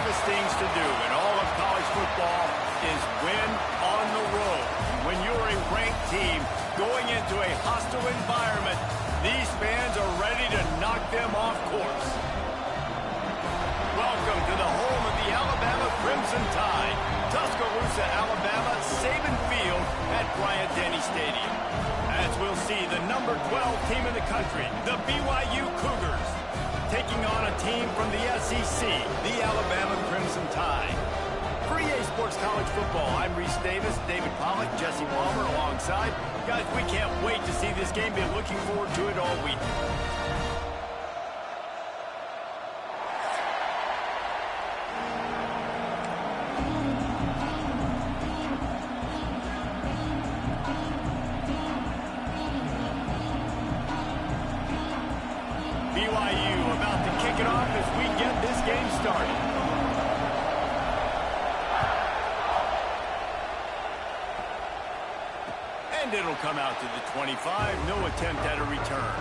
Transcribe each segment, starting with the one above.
toughest things to do in all of college football is win on the road. When you're a ranked team going into a hostile environment, these fans are ready to knock them off course. Welcome to the home of the Alabama Crimson Tide, Tuscaloosa, Alabama, Saban Field at Bryant-Denny Stadium. As we'll see, the number 12 team in the country, the BYU Cougars, taking on a team from the SEC, the Alabama Crimson Tide. For EA Sports College Football, I'm Reese Davis, David Pollack, Jesse Palmer alongside. Guys, we can't wait to see this game. Been looking forward to it all week. BYU about to kick it off as we get this game started. And it'll come out to the 25. No attempt at a return.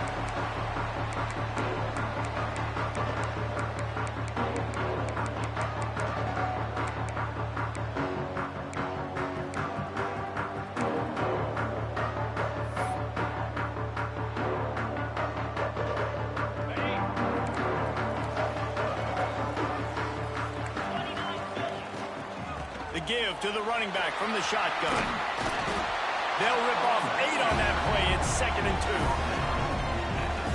The give to the running back from the shotgun. They'll rip off 8 on that play. It's 2nd and 2.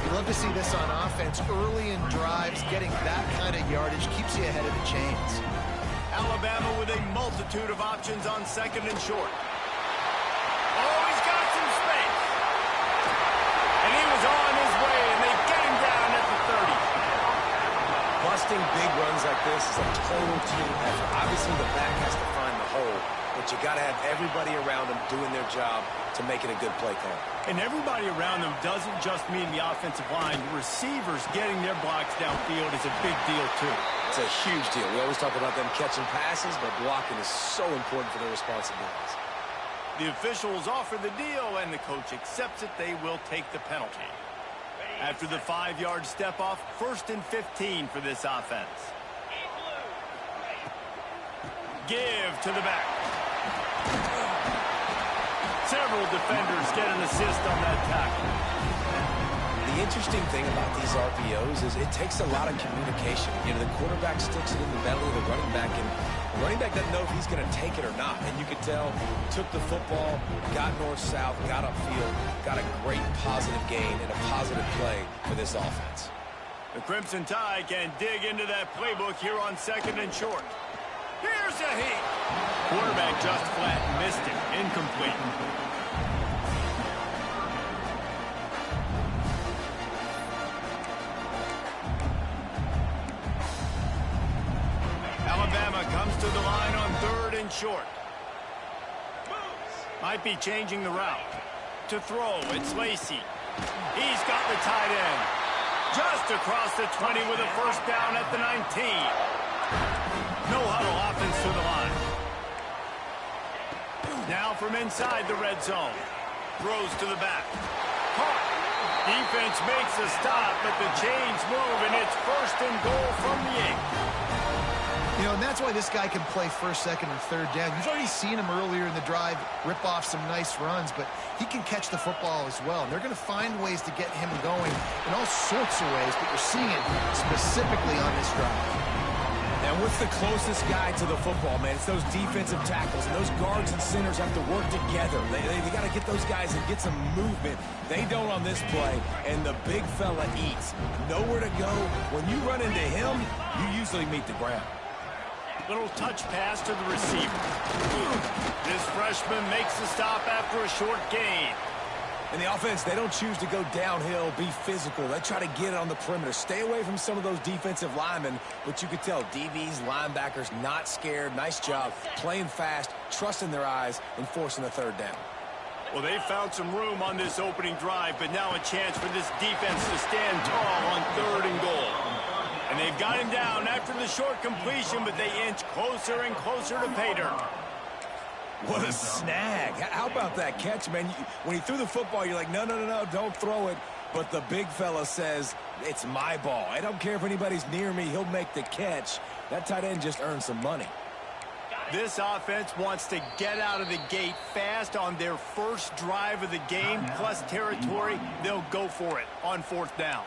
You love to see this on offense. Early in drives, getting that kind of yardage keeps you ahead of the chains. Alabama with a multitude of options on 2nd and short. Oh, he's got some space. And he was on his way, and they get him down at the 30. Busting big runs like this is a total team effort. Obviously, the back has to find the hole, but you got to have everybody around them doing their job to make it a good play call. And everybody around them doesn't just mean the offensive line. Receivers getting their blocks downfield is a big deal, too. It's a huge deal. We always talk about them catching passes, but blocking is so important for their responsibilities. The officials offer the deal, and the coach accepts it. They will take the penalty. After the 5-yard step-off, 1st and 15 for this offense. Give to the back. Several defenders get an assist on that tackle. The interesting thing about these RPOs is it takes a lot of communication. You know, the quarterback sticks it in the belly of the running back, and the running back doesn't know if he's going to take it or not. And you could tell, took the football, got north-south, got upfield, got a great positive gain and a positive play for this offense. The Crimson Tide can dig into that playbook here on 2nd and short. Here's a heat. Quarterback just flat missed it. Incomplete. Alabama comes to the line on 3rd and short. Might be changing the route. To throw, it's Lacey. He's got the tight end. Just across the 20 with a 1st down at the 19. No huddle offense to the line. Now from inside the red zone. Throws to the back. Caught. Defense makes a stop, but the chains move, and it's 1st and goal from the 8. You know, and that's why this guy can play 1st, 2nd, and 3rd down. You've already seen him earlier in the drive rip off some nice runs, but he can catch the football as well. And they're going to find ways to get him going in all sorts of ways, but you're seeing it specifically on this drive. And what's the closest guy to the football, man? It's those defensive tackles, and those guards and centers have to work together. They got to get those guys and get some movement. They don't on this play, and the big fella eats. Nowhere to go. When you run into him, you usually meet the ground. Little touch pass to the receiver. This freshman makes the stop after a short gain. In the offense, they don't choose to go downhill, be physical. They try to get it on the perimeter. Stay away from some of those defensive linemen, but you could tell DBs, linebackers, not scared. Nice job playing fast, trusting their eyes, and forcing the 3rd down. Well, they found some room on this opening drive, but now a chance for this defense to stand tall on 3rd and goal. And they've got him down after the short completion, but they inch closer and closer to pay dirt. What a snag. How about that catch, man? When he threw the football, you're like, no, don't throw it. But the big fella says, It's my ball. I don't care if anybody's near me. He'll make the catch. That tight end just earned some money. This offense wants to get out of the gate fast on their first drive of the game, plus territory. They'll go for it on 4th down.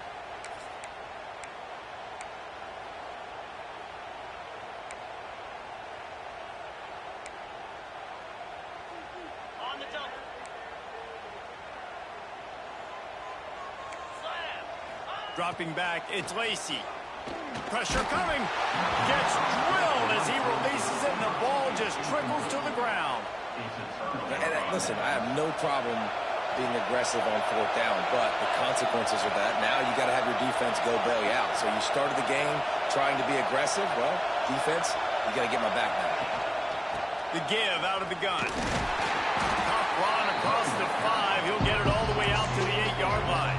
Dropping back, it's Lacy. Pressure coming. Gets drilled as he releases it, and the ball just trickles to the ground. And listen, I have no problem being aggressive on 4th down, but the consequences of that, now you got to have your defense go bail you out. So you started the game trying to be aggressive. Well, defense, you got to get my back now. The give out of the gun. Top run across the 5. He'll get it all the way out to the 8-yard line.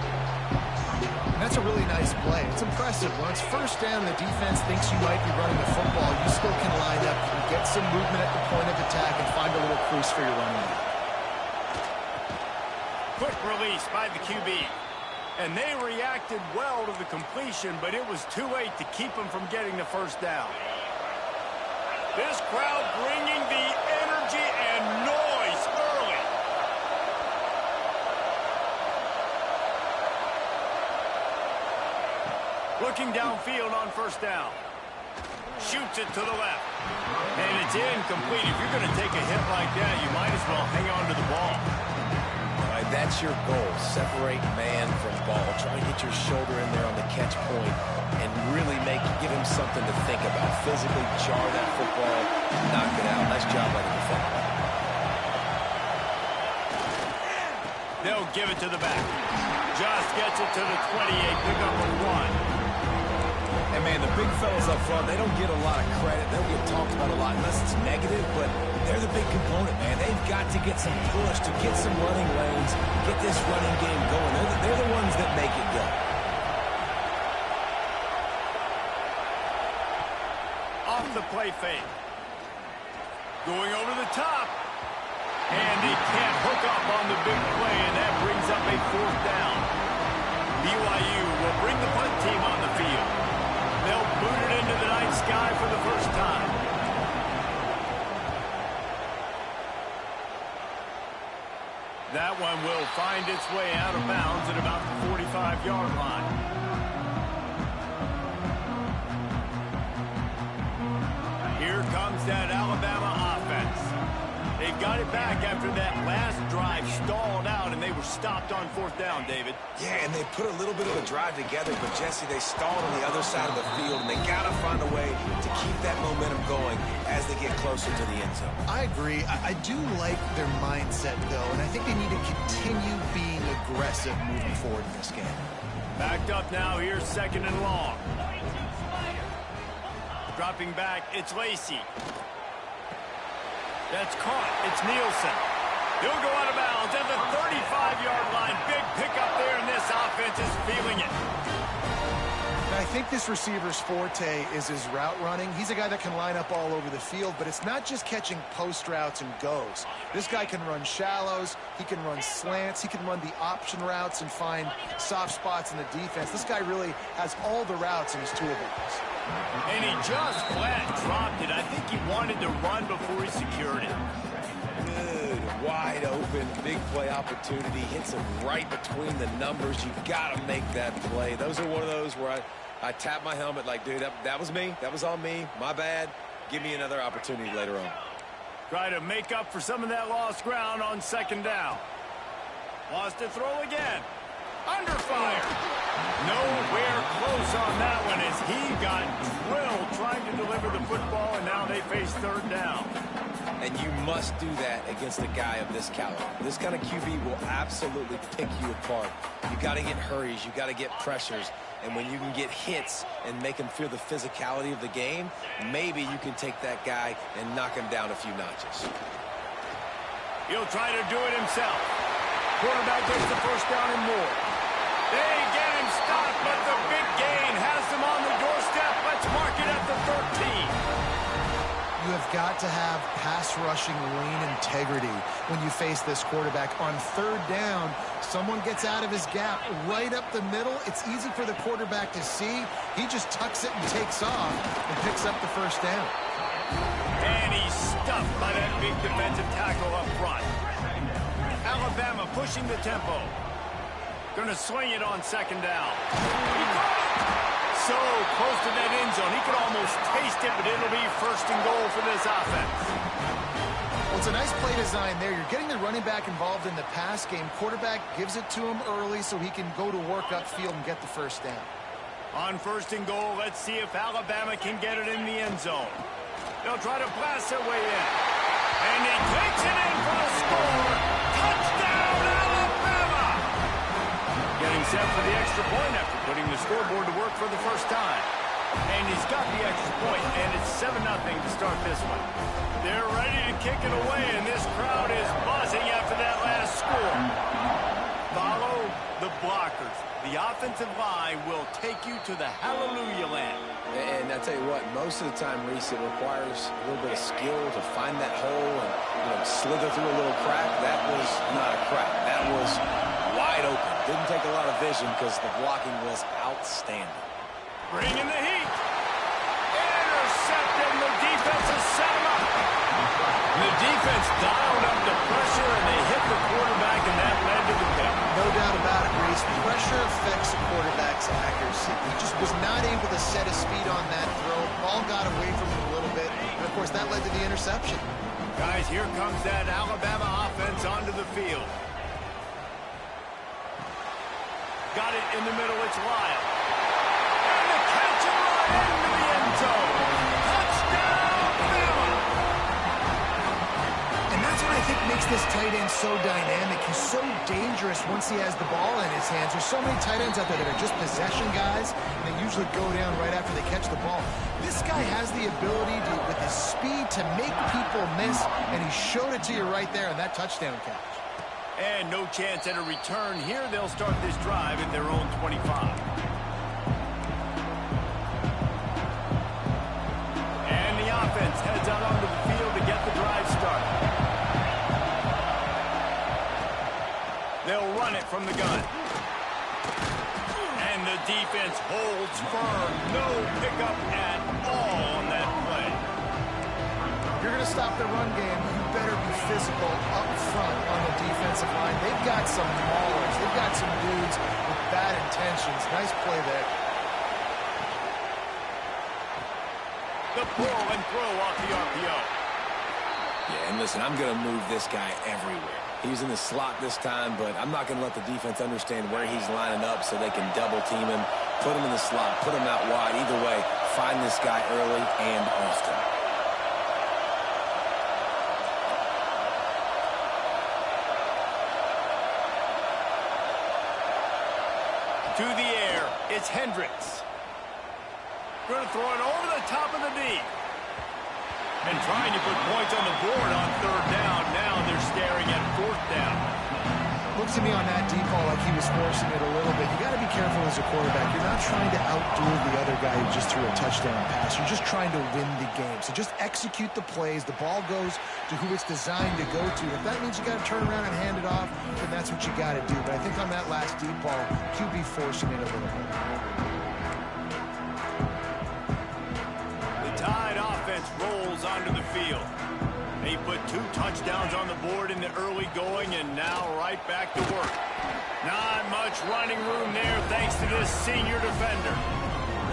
That's a really nice play. It's impressive. When it's 1st down, the defense thinks you might be running the football. You still can line up, you can get some movement at the point of attack, and find a little crease for your running back. Quick release by the QB. And they reacted well to the completion, but it was too late to keep them from getting the 1st down. This crowd bringing the energy and noise early. Looking downfield on 1st down. Shoots it to the left. And it's incomplete. If you're going to take a hit like that, you might as well hang on to the ball. All right, that's your goal. Separate man from ball. Try and get your shoulder in there on the catch point and really give him something to think about. Physically jar that football, knock it out. Nice job by the defender. They'll give it to the back. Just gets it to the 28. Pick up a 1. And, man, the big fellas up front, they don't get a lot of credit. They don't get talked about a lot unless it's negative, but they're the big component, man. They've got to get some push to get some running lanes, get this running game going. They're the ones that make it go. Off the play fake. Going over the top. And he can't hook up on the big play, and that brings up a 4th down. BYU will bring the punt team on the field. They'll boot it into the night sky for the first time. That one will find its way out of bounds at about the 45-yard line. Here comes that Alabama offense. They've got it back after that last drive stalled out, and they were stopped on 4th down, David. Yeah, and they put a little bit of a drive together, but, Jesse, they stalled on the other side of the field, and they got to find a way to keep that momentum going as they get closer to the end zone. I agree. I do like their mindset, though, and I think they need to continue being aggressive moving forward in this game. Backed up now. Here's 2nd and long. Dropping back, it's Lacy. That's caught. It's Nielsen. He'll go out of bounds at the 35-yard line. Big pickup there, and this offense is feeling it. And I think this receiver's forte is his route running. He's a guy that can line up all over the field, but it's not just catching post routes and goes. This guy can run shallows. He can run slants. He can run the option routes and find soft spots in the defense. This guy really has all the routes in his toolbox. And he just flat dropped it. I think he wanted to run before he secured it. Good, wide open, big play opportunity. Hits him right between the numbers. You've got to make that play. Those are one of those where I tap my helmet like, dude, that was me. That was on me. My bad. Give me another opportunity later on. Try to make up for some of that lost ground on 2nd down. Lost to throw again. Under fire. Nowhere close on that one as he got drilled trying to deliver the football, and now they face 3rd down. And you must do that against a guy of this caliber. This kind of QB will absolutely pick you apart. You got to get hurries. You got to get pressures. And when you can get hits and make him feel the physicality of the game, maybe you can take that guy and knock him down a few notches. He'll try to do it himself. Quarterback gets the 1st down and more. They get him stopped, but the big gain has them on the doorstep. Let's mark it at the 13. You have got to have pass rushing lane integrity when you face this quarterback. On third down, someone gets out of his gap right up the middle. It's easy for the quarterback to see. He just tucks it and takes off and picks up the first down. And he's stuffed by that big defensive tackle up front. Alabama pushing the tempo. Gonna swing it on second down. So close to that end zone. He could almost taste it, but it'll be first and goal for this offense. Well, it's a nice play design there. You're getting the running back involved in the pass game. Quarterback gives it to him early so he can go to work upfield and get the first down. On first and goal, let's see if Alabama can get it in the end zone. They'll try to blast their way in. And he takes it in for the score. Touchdown, Alabama! Getting set for the extra point after putting the scoreboard to work for the first time. And he's got the extra point, and it's 7-0 to start this one. They're ready to kick it away, and this crowd is buzzing after that last score. Follow the blockers. The offensive line will take you to the hallelujah land. And I tell you what, most of the time, Reese, it requires a little bit of skill to find that hole and slither through a little crack. That was not a crack. That was wide open. Didn't take a lot of vision because the blocking was outstanding. Bringing the heat. Intercepted. The defense has set him up. The defense dialed up the pressure, and they hit the quarterback, and that led to the pick. No doubt about it, Reese. Pressure affects a quarterback's accuracy. He just was not able to set his speed on that throw. Ball got away from him a little bit, and of course that led to the interception. Guys, here comes that Alabama offense onto the field. Got it in the middle, it's Lyle. And the catch and run into the end zone. Touchdown, Bama! And that's what I think makes this tight end so dynamic. He's so dangerous once he has the ball in his hands. There's so many tight ends out there that are just possession guys, and they usually go down right after they catch the ball. This guy has the ability to, with his speed, to make people miss, and he showed it to you right there in that touchdown catch. And no chance at a return here. They'll start this drive at their own 25. And the offense heads out onto the field to get the drive started. They'll run it from the gun. And the defense holds firm. No pickup at all on that play. If you're going to stop the run game, you better be physical up front on the defensive line. They've got some maulers. They've got some dudes with bad intentions. Nice play there. The pull and throw off the RPO. Yeah, and listen, I'm going to move this guy everywhere. He's in the slot this time, but I'm not going to let the defense understand where he's lining up so they can double team him, put him in the slot, put him out wide. Either way, find this guy early and often. To the air, it's Hendricks. Going to throw it over the top of the D. And trying to put points on the board on third down. Now they're staring at fourth down. Looks to me on that deep ball like he was forcing it a little bit. You got to be careful as a quarterback. You're not trying to outdo the other guy who just threw a touchdown pass. You're just trying to win the game. So just execute the plays. The ball goes to who it's designed to go to. If that means you got to turn around and hand it off, then that's what you got to do. But I think on that last deep ball, QB forcing it a little bit. The Tide offense rolls onto the field. They put 2 touchdowns on the board in the early going, and now right back to work. Not much running room there thanks to this senior defender.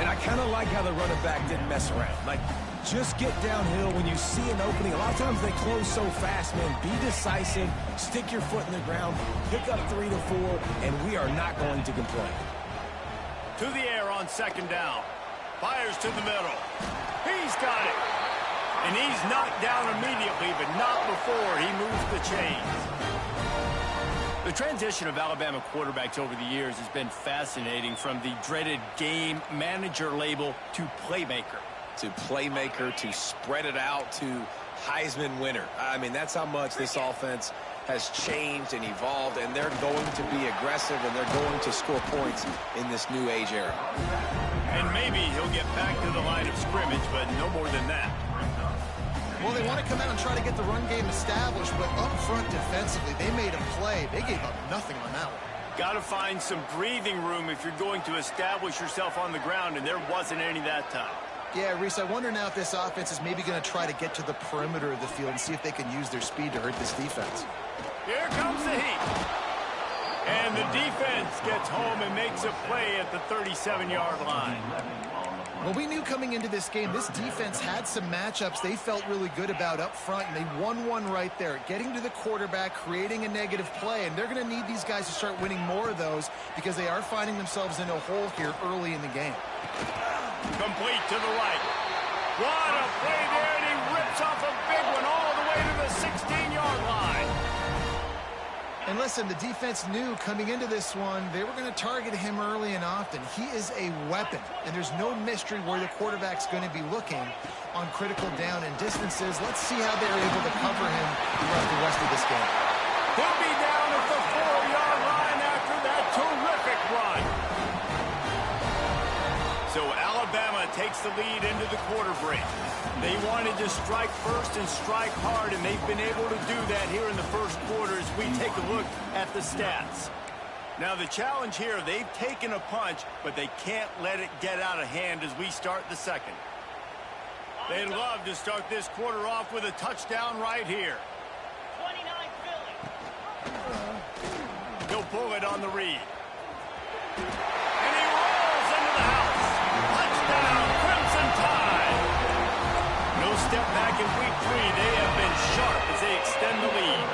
And I kind of like how the running back didn't mess around. Like, just get downhill when you see an opening. A lot of times they close so fast, man. Be decisive, stick your foot in the ground, pick up 3 to 4, and we are not going to complain. To the air on second down. Fires to the middle. He's got it. And he's knocked down immediately, but not before he moves the chains. The transition of Alabama quarterbacks over the years has been fascinating, from the dreaded game manager label to playmaker. To playmaker, to spread it out, to Heisman winner. I mean, that's how much this offense has changed and evolved, and they're going to be aggressive, and they're going to score points in this new age era. And maybe he'll get back to the line of scrimmage, but no more than that. Well, they want to come out and try to get the run game established, but up front defensively, they made a play. They gave up nothing on that one. Got to find some breathing room if you're going to establish yourself on the ground, and there wasn't any that time. Yeah, Reese, I wonder now if this offense is maybe going to try to get to the perimeter of the field and see if they can use their speed to hurt this defense. Here comes the heat. And the defense gets home and makes a play at the 37-yard line. Well, we knew coming into this game, this defense had some matchups they felt really good about up front, and they won one right there, getting to the quarterback, creating a negative play, and they're going to need these guys to start winning more of those because they are finding themselves in a hole here early in the game. Complete to the right. What a play there, and he rips off a big one all the way to the 16-yard line. And listen, the defense knew coming into this one, they were going to target him early and often. He is a weapon, and there's no mystery where the quarterback's going to be looking on critical down and distances. Let's see how they're able to cover him throughout the rest of this game. He'll be down at the 4-yard line after that terrific run. So Alabama takes the lead into the quarter break. They wanted to strike first and strike hard, and they've been able to do that here in the first quarter as we take a look at the stats. Now the challenge here, they've taken a punch, but they can't let it get out of hand as we start the second. They'd love to start this quarter off with a touchdown right here. 29 Philly. He'll pull it on the read. And he rolls into the house. Touchdown, Crimson Tide. No step back in week 3. They have been sharp as they extend the lead.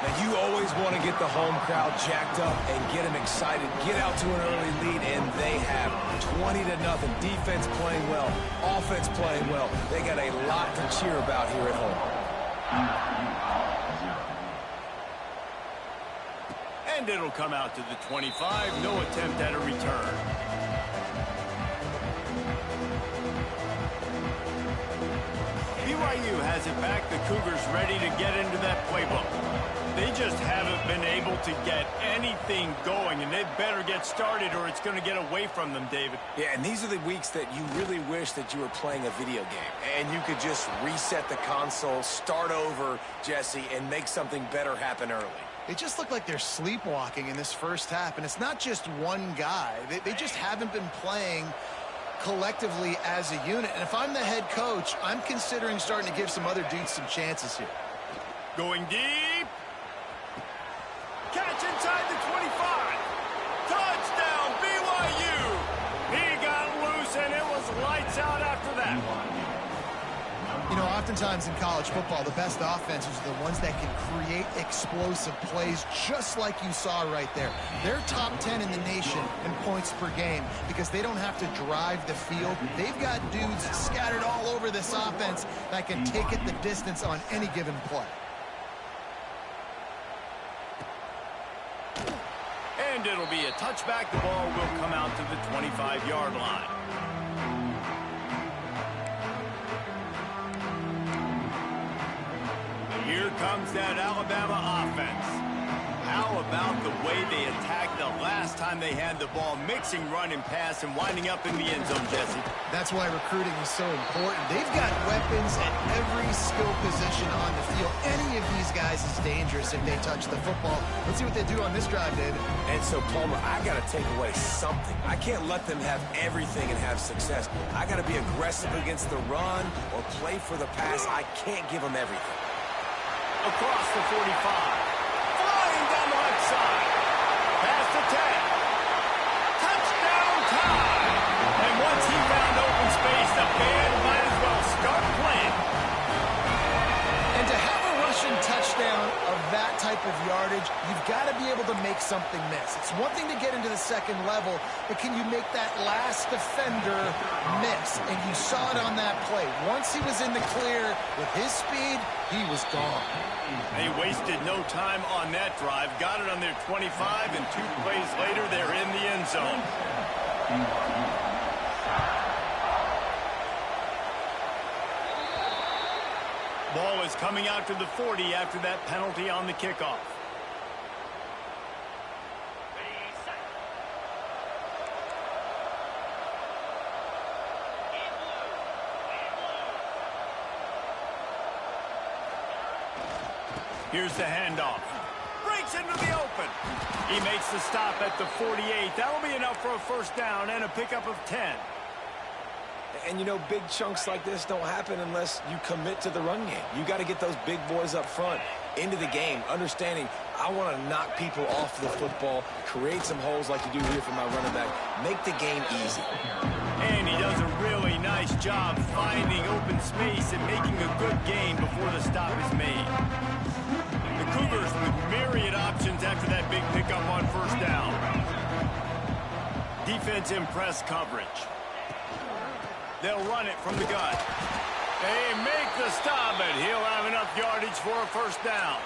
Now, you always want to get the home crowd jacked up and get them excited, get out to an early lead, and they have 20-0. Defense playing well, offense playing well. They got a lot to cheer about here at home. And it'll come out to the 25. No attempt at a return. BYU has it back. The Cougars ready to get into that playbook. They just haven't been able to get anything going, and they better get started or it's going to get away from them, David. Yeah, and these are the weeks that you really wish that you were playing a video game and you could just reset the console, start over, Jesse, and make something better happen early. It just looked like they're sleepwalking in this first half, and it's not just one guy. They just haven't been playing collectively as a unit. And if I'm the head coach, I'm considering starting to give some other dudes some chances here. Going deep. Catch inside the 25. Touchdown, BYU. He got loose, and it was lights out after that. You know, oftentimes in college football, the best offenses are the ones that can create explosive plays just like you saw right there. They're top 10 in the nation in points per game because they don't have to drive the field. They've got dudes scattered all over this offense that can take it the distance on any given play. And it'll be a touchback. The ball will come out to the 25-yard line. Here comes that Alabama offense. How about the way they attacked the last time they had the ball, mixing run and pass and winding up in the end zone, Jesse? That's why recruiting is so important. They've got weapons at every skill position on the field. Any of these guys is dangerous if they touch the football. Let's see what they do on this drive, David. And so, Palmer, I got to take away something. I can't let them have everything and have success. I got to be aggressive against the run or play for the pass. I can't give them everything. Across the 45. Flying down the left side. Past the 10. Touchdown time. And once he found open space, the band might as well start playing. And to have a rushing touchdown of that type of yardage, you've got to be able to make something miss. It's one thing to get into the second level, but can you make that last defender miss? And you saw it on that play. Once he was in the clear with his speed, he was gone. They wasted no time on that drive. Got it on their 25, and 2 plays later, they're in the end zone. Ball is coming out to the 40 after that penalty on the kickoff. Here's the handoff. Breaks into the open. He makes the stop at the 48. That'll be enough for a first down and a pickup of 10. And, you know, big chunks like this don't happen unless you commit to the run game. You got to get those big boys up front into the game, understanding I want to knock people off the football, create some holes like you do here for my running back, make the game easy. And he does a really nice job finding open space and making a good gain before the stop is made. The Cougars with myriad options after that big pickup on first down. Defense in press coverage. They'll run it from the gun. They make the stop, but he'll have enough yardage for a first down.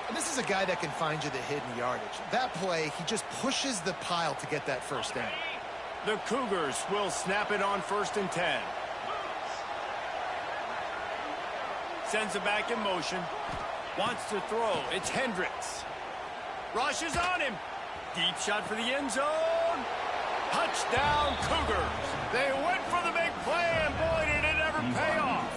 And this is a guy that can find you the hidden yardage. That play, he just pushes the pile to get that first down. The Cougars will snap it on 1st and 10. Sends it back in motion. Wants to throw. It's Hendricks. Rushes on him. Deep shot for the end zone. Touchdown, Cougars. They went for the big play, and boy, did it ever pay off.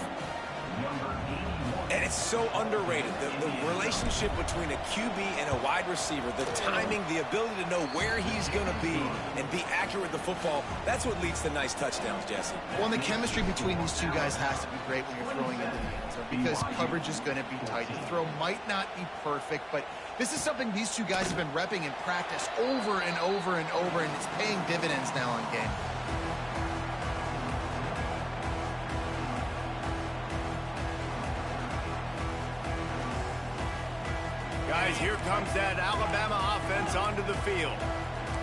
And it's so underrated. The relationship between a QB and a wide receiver, the timing, the ability to know where he's going to be and be accurate with the football, that's what leads to nice touchdowns, Jesse. Well, and the chemistry between these two guys has to be great when you're throwing into the end zone because coverage is going to be tight. The throw might not be perfect, but this is something these two guys have been repping in practice over and over and over, and it's paying dividends now on game. Guys, here comes that Alabama offense onto the field.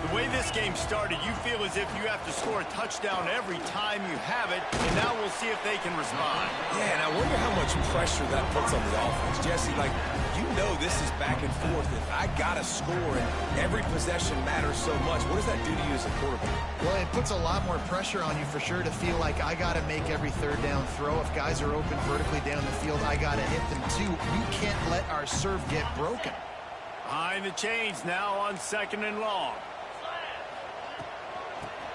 The way this game started, you feel as if you have to score a touchdown every time you have it, and now we'll see if they can respond. Yeah, and I wonder how much pressure that puts on the offense. Jesse, like, you know this is back and forth. If I got to score and every possession matters so much, what does that do to you as a quarterback? Well, it puts a lot more pressure on you for sure to feel like I got to make every third down throw. If guys are open vertically down the field, I got to hit them too. You can't let our serve get broken. Behind the chains now on 2nd and long.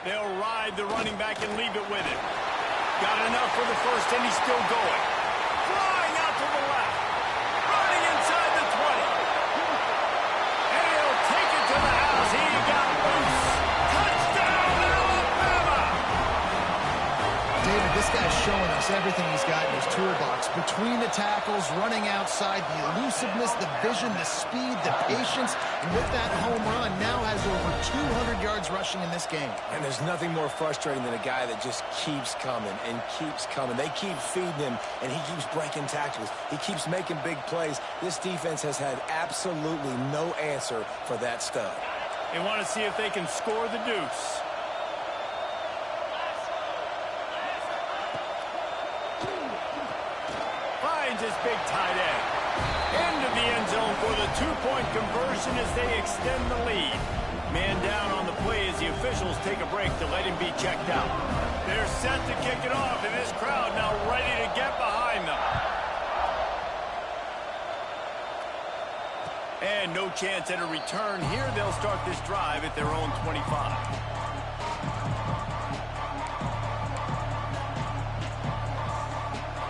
They'll ride the running back and leave it with him. Got enough for the first, and he's still going. Flying out to the left. Running inside the 20. And he'll take it to the house. He got loose. Touchdown, Alabama! David, this guy's showing us everything he's got in his toolbox. Between the tackles, running outside, the elusiveness, the vision, the speed, the patience. And with that home run, now has over 200 yards rushing in this game. And there's nothing more frustrating than a guy that just keeps coming and keeps coming. They keep feeding him, and he keeps breaking tackles. He keeps making big plays. This defense has had absolutely no answer for that stud. They want to see if they can score the deuce. Finds his big tight end. Into the end zone for the two-point conversion as they extend the lead. Man down on the play as the officials take a break to let him be checked out. They're set to kick it off, and this crowd now ready to get behind them. And no chance at a return here. They'll start this drive at their own 25.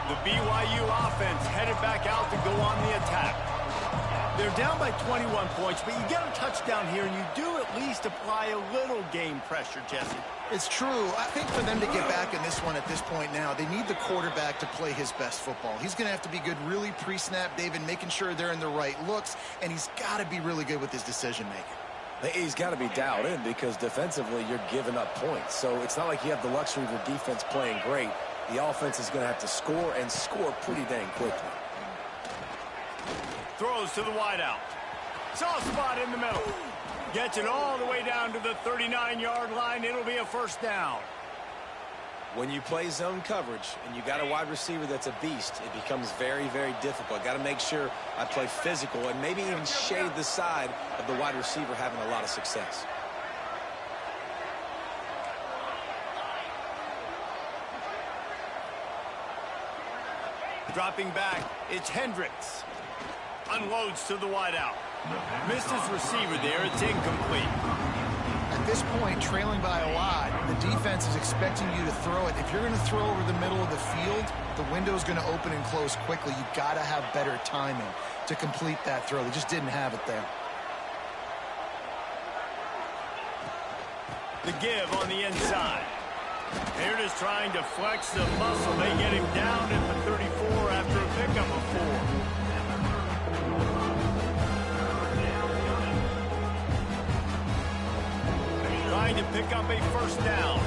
The BYU offense headed back out to go on the attack. They're down by 21 points, but you get a touchdown here, and you do at least apply a little game pressure, Jesse. It's true. I think for them to get back in this one at this point now, they need the quarterback to play his best football. He's going to have to be good really pre-snap, David, making sure they're in the right looks, and he's got to be really good with his decision-making. He's got to be dialed in because defensively you're giving up points. So it's not like you have the luxury of your defense playing great. The offense is going to have to score and score pretty dang quickly. Throws to the wideout. Soft spot in the middle. Gets it all the way down to the 39-yard line. It'll be a first down. When you play zone coverage and you got a wide receiver that's a beast, it becomes very, very difficult. Got to make sure I play physical and maybe even shade the side of the wide receiver having a lot of success. Dropping back, it's Hendricks. Unloads to the wideout. Missed his receiver there. It's incomplete. At this point, trailing by a lot, the defense is expecting you to throw it. If you're going to throw over the middle of the field, the window is going to open and close quickly. You've got to have better timing to complete that throw. They just didn't have it there. The give on the inside. They're just trying to flex the muscle. They get him down at the 34 after a pickup of 4. Trying to pick up a first down.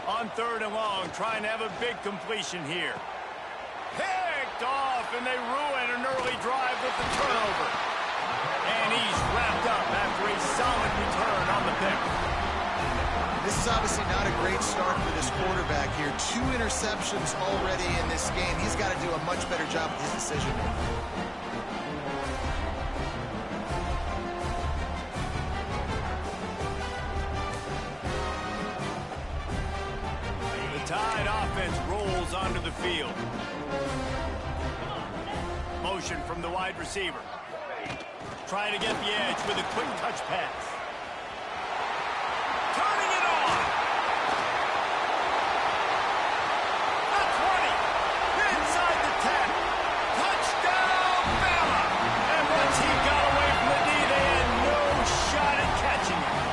On 3rd and long, trying to have a big completion here. Picked off, and they ruin an early drive with the turnover. And he's wrapped up after a solid return on the pick. This is obviously not a great start for this quarterback here. 2 interceptions already in this game. He's got to do a much better job with his decision making. Tide offense rolls onto the field. Motion from the wide receiver. Trying to get the edge with a quick touch pass. Turning it on. The 20. Inside the 10. Touchdown, Bama. And once he got away from the D, they had no shot at catching him.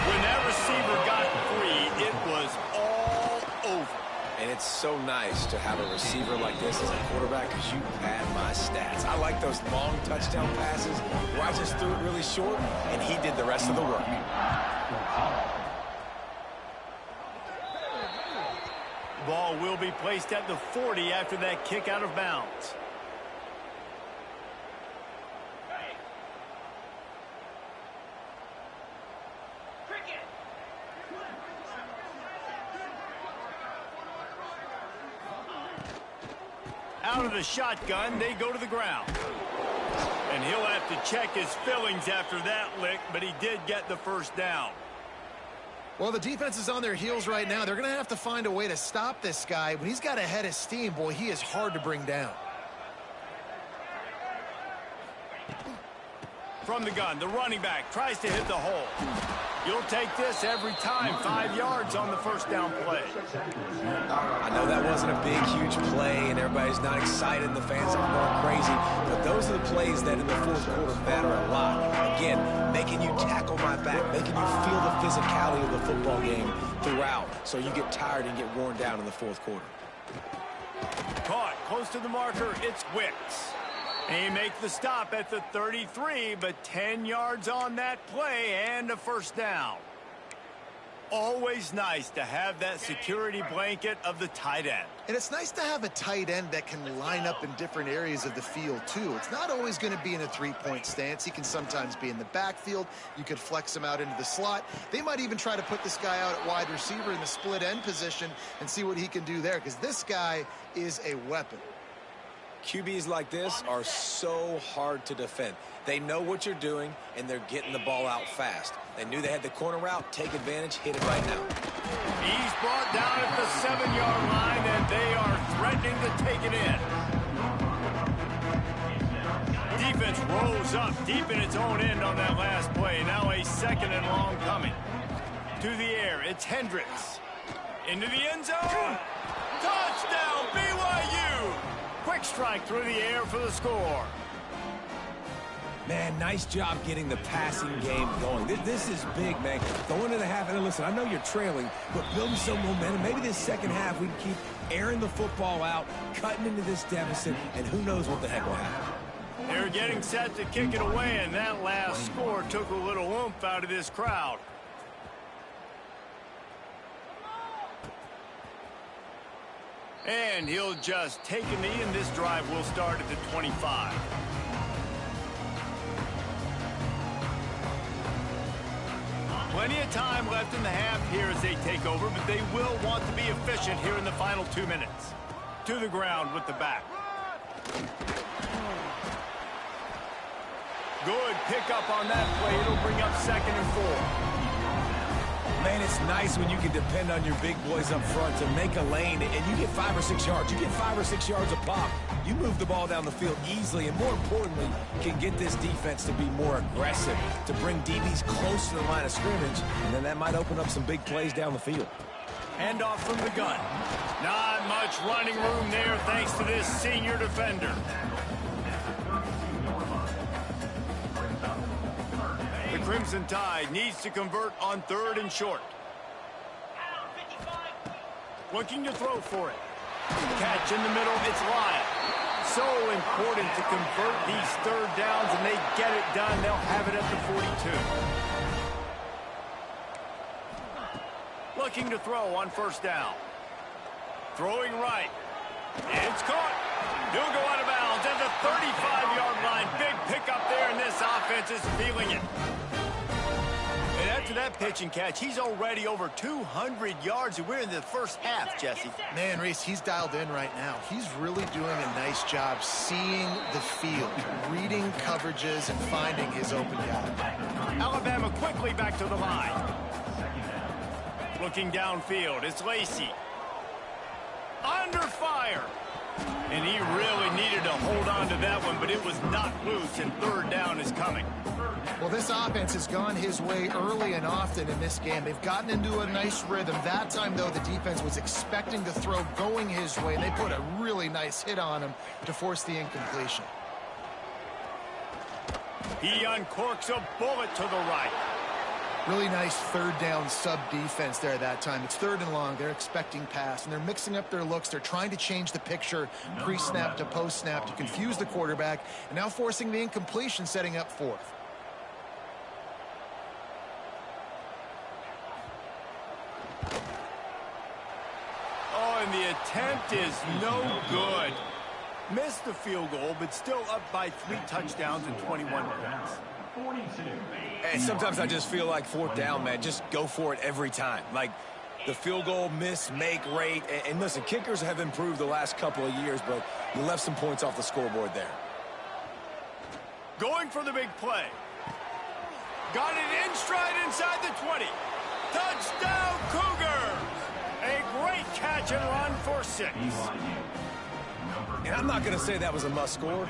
When that receiver got free, it was all over. And it's so nice to have a receiver like this as a quarterback because you pad my stats. I like those long touchdown passes where I just threw it really short and he did the rest of the work. Ball will be placed at the 40 after that kick out of bounds. Out of the shotgun, they go to the ground. And he'll have to check his fillings after that lick, but he did get the first down. Well, the defense is on their heels right now. They're going to have to find a way to stop this guy. When he's got a head of steam, boy, he is hard to bring down. From the gun, the running back tries to hit the hole. You'll take this every time. 5 yards on the first down play. I know that wasn't a big, huge play, and everybody's not excited, and the fans aren't going crazy, but those are the plays that in the fourth quarter matter a lot. Again, making you tackle my back, making you feel the physicality of the football game throughout, so you get tired and get worn down in the fourth quarter. Caught close to the marker, it's Wicks. He makes the stop at the 33, but 10 yards on that play and a first down. Always nice to have that security blanket of the tight end. And it's nice to have a tight end that can line up in different areas of the field, too. It's not always going to be in a three-point stance. He can sometimes be in the backfield. You could flex him out into the slot. They might even try to put this guy out at wide receiver in the split end position and see what he can do there, because this guy is a weapon. QBs like this are so hard to defend. They know what you're doing, and they're getting the ball out fast. They knew they had the corner route. Take advantage. Hit it right now. He's brought down at the 7-yard line, and they are threatening to take it in. Defense rolls up deep in its own end on that last play. Now a 2nd and long coming. To the air, it's Hendricks. Into the end zone. Touchdown, BYU! Quick strike through the air for the score. Man, nice job getting the passing game going. This is big, man. Going into the half, and listen, I know you're trailing, but building some momentum. Maybe this second half we can keep airing the football out, cutting into this deficit, and who knows what the heck will happen. They're getting set to kick it away, and that last score took a little oomph out of this crowd. And he'll just take a knee, and this drive will start at the 25. Plenty of time left in the half here as they take over, but they will want to be efficient here in the final 2 minutes. To the ground with the back. Good pickup on that play. It'll bring up 2nd and 4. Man, it's It's nice when you can depend on your big boys up front to make a lane, and you get 5 or 6 yards. You get 5 or 6 yards a pop. You move the ball down the field easily, and more importantly, can get this defense to be more aggressive, to bring DBs close to the line of scrimmage, and then that might open up some big plays down the field. Handoff from the gun. Not much running room there thanks to this senior defender. The Crimson Tide needs to convert on 3rd and short. Looking to throw for it. Catch in the middle, it's Lyle. So important to convert these 3rd downs, and they get it done. They'll have it at the 42. Looking to throw on 1st down. Throwing right. It's caught. He'll go out of bounds at the 35-yard line. Big pickup there, and this offense is feeling it. And after that pitch and catch, he's already over 200 yards, and we're in the first half, Jesse. Man, Reese, he's dialed in right now. He's really doing a nice job seeing the field, reading coverages, and finding his open guy. Alabama quickly back to the line. Looking downfield, it's Lacey. Under fire. And he really needed to hold on to that one, but it was not loose, and 3rd down is coming. Well, this offense has gone his way early and often in this game. They've gotten into a nice rhythm. That time, though, the defense was expecting the throw going his way, and they put a really nice hit on him to force the incompletion. He uncorks a bullet to the right. Really nice 3rd down sub-defense there that time. It's 3rd and long. They're expecting pass, and they're mixing up their looks. They're trying to change the picture pre-snap to post-snap to confuse the quarterback, and now forcing the incompletion, setting up 4th. Oh, and the attempt is no good. Missed the field goal, but still up by 3 touchdowns and 21 points. And sometimes I just feel like 4th down, man. Just go for it every time. Like the field goal miss, make rate. And listen, kickers have improved the last couple of years, but you left some points off the scoreboard there. Going for the big play. Got it in stride inside the 20. Touchdown, Cougars! A great catch and run for 6. And I'm not going to say that was a must-score,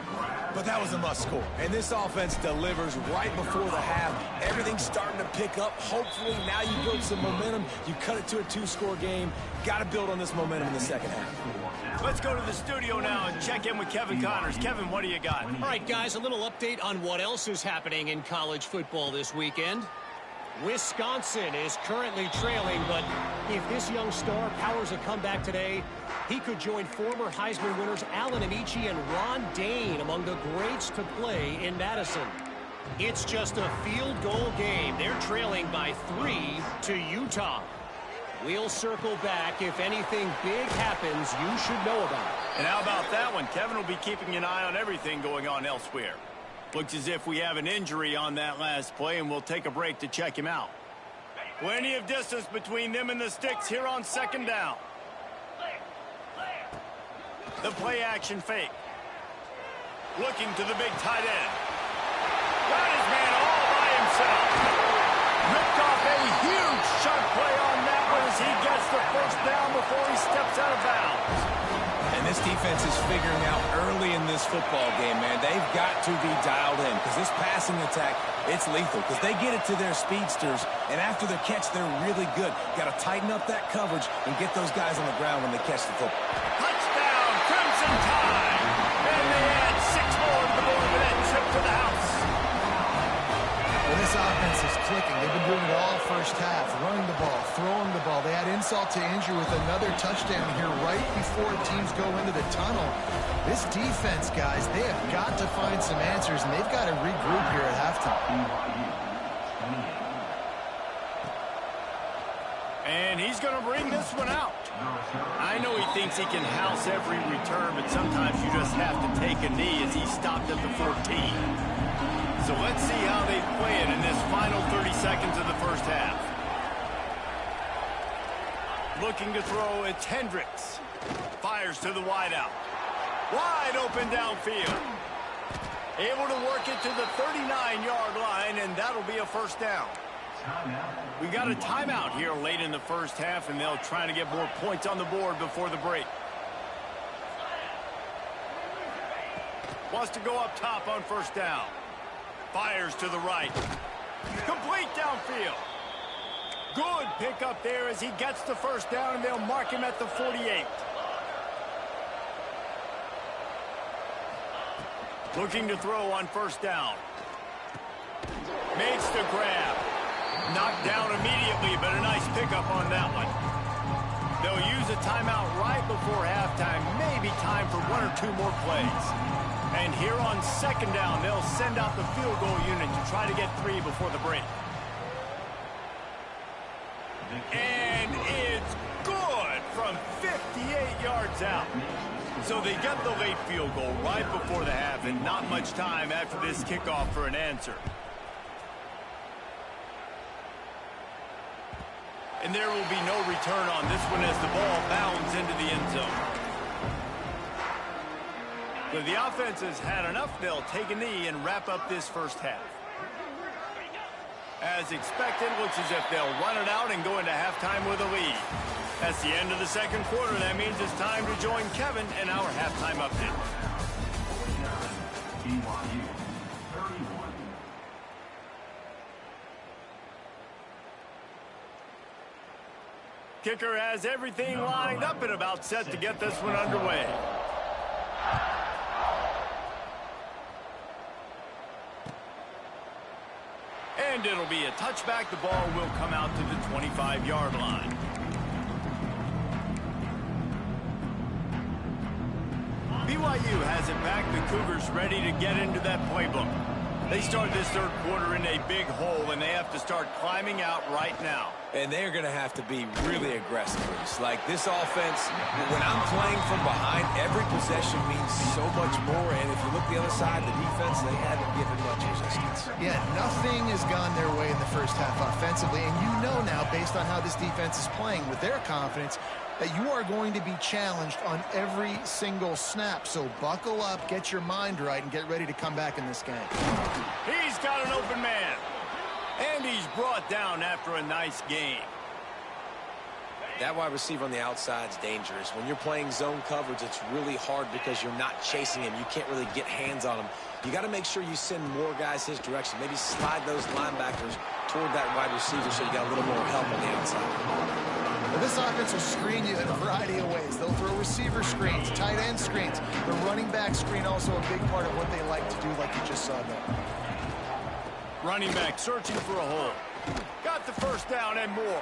but that was a must-score. And this offense delivers right before the half. Everything's starting to pick up. Hopefully, now you build some momentum. You cut it to a 2-score game. Got to build on this momentum in the second half. Let's go to the studio now and check in with Kevin Connors. Kevin, what do you got? All right, guys, a little update on what else is happening in college football this weekend. Wisconsin is currently trailing, but if this young star powers a comeback today, he could join former Heisman winners Allen Amici and Ron Dane among the greats to play in Madison. It's just a field goal game. They're trailing by 3 to Utah. We'll circle back. If anything big happens, you should know about it. And how about that one? Kevin will be keeping an eye on everything going on elsewhere. Looks as if we have an injury on that last play, and we'll take a break to check him out. Plenty of distance between them and the sticks here on 2nd down. The play action fake. Looking to the big tight end. Got his man all by himself. Ripped off a huge chunk play on that one as he gets the 1st down before he steps out of bounds. And this defense is figuring out early in this football game, man. They've got to be dialed in because this passing attack, it's lethal because they get it to their speedsters, and after the catch, they're really good. Got to tighten up that coverage and get those guys on the ground when they catch the football. Touchdown, Crimson Tide! And they add 6 more to the board with that trip to the house. Well, this offense is clicking. They've been doing it all first half, running the ball, throwing the ball. They had insult to injury with another touchdown here right before teams go into the tunnel. This defense, guys, they have got to find some answers, and they've got to regroup here at halftime. And he's going to bring this one out. I know he thinks he can house every return, but sometimes you just have to take a knee as he stopped at the 14. So let's see how they play it in this final 30 seconds of the first half. Looking to throw, it's Hendricks. Fires to the wideout. Wide open downfield. Able to work it to the 39-yard line, and that'll be a 1st down. We got a timeout here late in the first half, and they'll try to get more points on the board before the break. Wants to go up top on first down. Fires to the right. Complete downfield. Good pickup there as he gets the first down, and they'll mark him at the 48. Looking to throw on first down. Makes the grab. Knocked down immediately, but a nice pickup on that one. They'll use a timeout right before halftime. Maybe time for one or two more plays. And here on second down, they'll send out the field goal unit to try to get 3 before the break. And it's good from 58 yards out. So they get the late field goal right before the half, and not much time after this kickoff for an answer. And there will be no return on this one as the ball bounds into the end zone. So the offense has had enough. They'll take a knee and wrap up this first half. As expected, looks as if they'll run it out and go into halftime with a lead. That's the end of the second quarter. That means it's time to join Kevin in our halftime update. BYU 31. Kicker has everything lined up and about set to get this one underway. And it'll be a touchback. The ball will come out to the 25-yard line. BYU has it back. The Cougars ready to get into that playbook. They started this third quarter in a big hole, and they have to start climbing out right now. And they're going to have to be really aggressive. Like this offense, when I'm playing from behind, every possession means so much more. And if you look the other side, the defense, they haven't given much resistance. Yeah, nothing has gone their way in the first half offensively. And you know now, based on how this defense is playing with their confidence, that you are going to be challenged on every single snap. So buckle up, get your mind right, and get ready to come back in this game. He's got an open man. And he's brought down after a nice game. That wide receiver on the outside is dangerous. When you're playing zone coverage, it's really hard because you're not chasing him. You can't really get hands on him. You got to make sure you send more guys his direction. Maybe slide those linebackers toward that wide receiver so you got a little more help on the outside. Well, this offense will screen you in a variety of ways. They'll throw receiver screens, tight end screens. The running back screen also a big part of what they like to do, like you just saw there. Running back searching for a hole. Got the first down and more.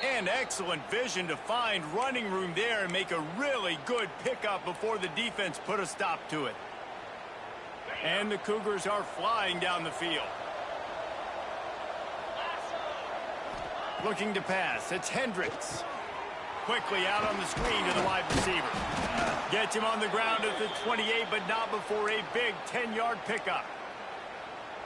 And excellent vision to find running room there and make a really good pickup before the defense put a stop to it. And the Cougars are flying down the field. Looking to pass. It's Hendricks. Quickly out on the screen to the wide receiver. Gets him on the ground at the 28, but not before a big 10-yard pickup.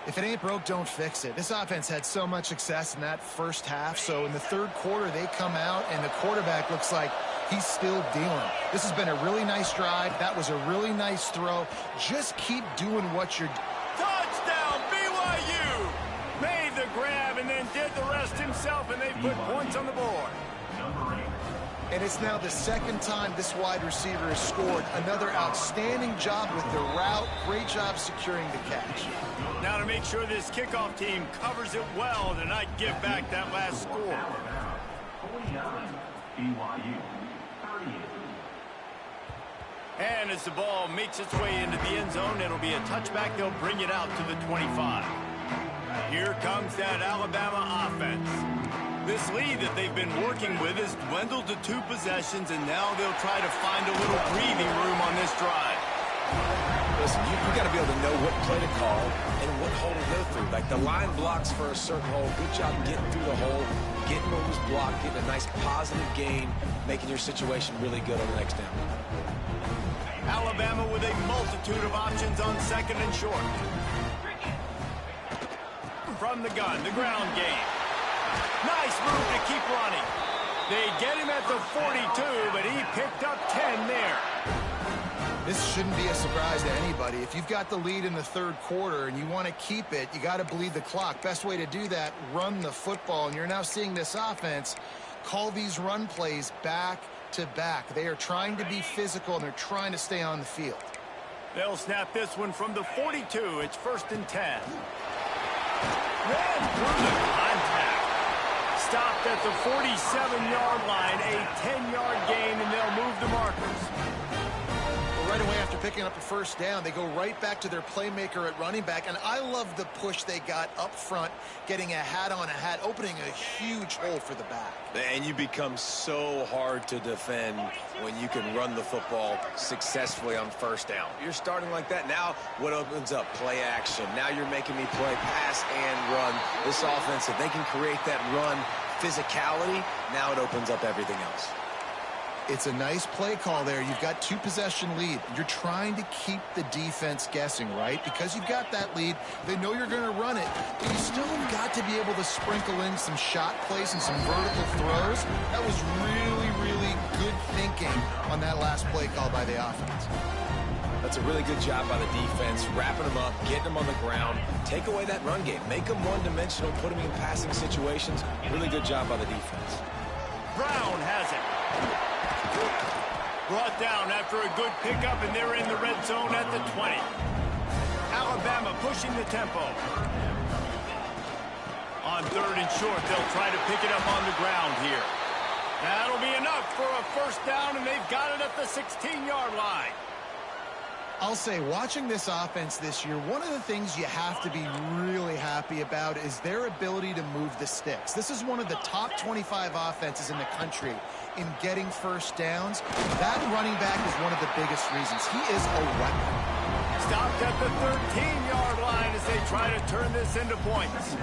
If it ain't broke, don't fix it. This offense had so much success in that first half, so in the third quarter, they come out, and the quarterback looks like he's still dealing. This has been a really nice drive. That was a really nice throw. Just keep doing what you're doing. Touchdown, BYU! Made the grab and then did the rest himself, and they put points on the board. And it's now the second time this wide receiver has scored. Another outstanding job with the route. Great job securing the catch. Now to make sure this kickoff team covers it well to not give back that last score. 49, BYU 38. And as the ball makes its way into the end zone, it'll be a touchback. They'll bring it out to the 25. Here comes that Alabama offense. This lead that they've been working with has dwindled to 2 possessions, and now they'll try to find a little breathing room on this drive. Listen, you got to be able to know what play to call and what hole to go through. Like the line blocks for a certain hole. Good job getting through the hole, getting what was blocked, getting a nice positive gain, making your situation really good on the next down. Alabama with a multitude of options on second and short. From the gun, the ground game. Nice move to keep running. They get him at the 42, but he picked up 10 there. This shouldn't be a surprise to anybody. If you've got the lead in the third quarter and you want to keep it, you got to bleed the clock. Best way to do that, run the football. And you're now seeing this offense call these run plays back to back. They are trying to be physical, and they're trying to stay on the field. They'll snap this one from the 42. It's 1st and 10. Ran through the contact. Stopped at the 47-yard line. A 10-yard gain, and they'll move the markers. Right away after picking up a first down, they go right back to their playmaker at running back, and I love the push they got up front, getting a hat on a hat, opening a huge hole for the back. And you become so hard to defend when you can run the football successfully on first down. You're starting like that. Now what opens up? Play action. Now you're making me play pass and run. This offense, if they can create that run physicality, now it opens up everything else. It's a nice play call there. You've got 2-possession lead. You're trying to keep the defense guessing, right? Because you've got that lead, they know you're going to run it, but you still have got to be able to sprinkle in some shot plays and some vertical throws. That was really, really good thinking on that last play call by the offense. That's a really good job by the defense, wrapping them up, getting them on the ground, take away that run game, make them one-dimensional, put them in passing situations. Really good job by the defense. Brown has it. Brought down after a good pickup, and they're in the red zone at the 20. Alabama pushing the tempo. On 3rd and short, they'll try to pick it up on the ground here. That'll be enough for a first down, and they've got it at the 16-yard line. I'll say, watching this offense this year, one of the things you have to be really happy about is their ability to move the sticks. This is one of the top 25 offenses in the country in getting first downs. That running back is one of the biggest reasons. He is a weapon. Stopped at the 13-yard line as they try to turn this into points.